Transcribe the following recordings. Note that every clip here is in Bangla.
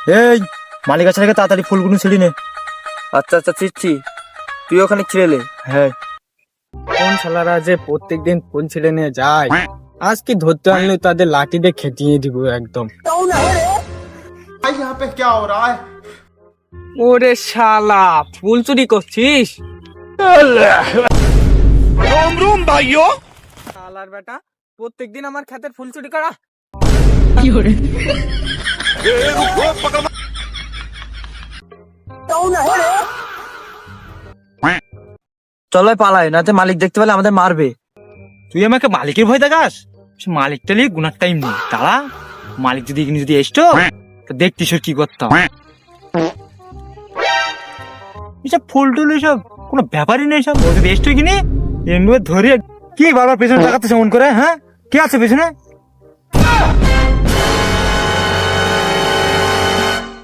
এই মালিক আছে নাকি, তাড়াতাড়ি ফুলগুলো ছিঁড়ি নে। আচ্ছা আচ্ছা চিচ্ছি, তুই ওখানে ছিঁড়েলে। হ্যাঁ কোন শালারা যে প্রত্যেকদিন ফুল ছিঁড়ে নিয়ে যায়, আজ কি ধরতে আনলে তাদের লাঠি দিয়ে খেটিয়ে দিব একদম। ওরে শালা, ফুল চুরি করছিস? শালার বেটা, প্রত্যেকদিন আমার ক্ষেতের ফুল চুরি করা। চলো পালাই, না মালিক দেখতে পেলে আমাদের মারবে। তুই আমাকে মালিকের ভয় দেখাস? সে মালিকটা নিয়ে গুনার টাইম নেই, তারা মালিক যদি এখানে যদি এসতো দেখতিস ওর কি করতাম। এসব ফুল টুল এসব কোনো ব্যাপারই নেই, সব যদি এসতো কিনে এমনি ধরে কি বারবার পেছনে তাকাতে এমন করে। হ্যাঁ, কে আছে পেছনে?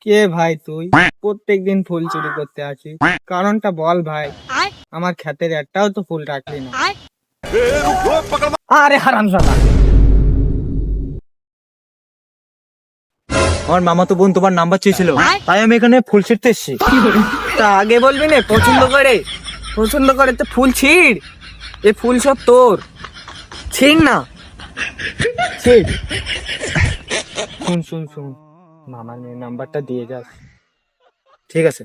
কে ভাই তুই? প্রত্যেকদিন ফুল চুরি করতে আসিস, কারণটা বল ভাই। আমার ক্ষেতের একটাও তো ফুল রাখলি না। আরে হারামজাদা, আমার মামা তো বোন তোমার নাম্বার চেয়েছিল, তাই আমি এখানে ফুল ছিঁড়তে এসেছি। তা আগে বলবি না? পছন্দ করে তো ফুল ছিঁড়। এ ফুল সব তোর, ছিঁড় না। ছিঁড়। শুন শুন শুন, মামা নিয়ে নাম্বারটা দিয়ে যাস। ঠিক আছে।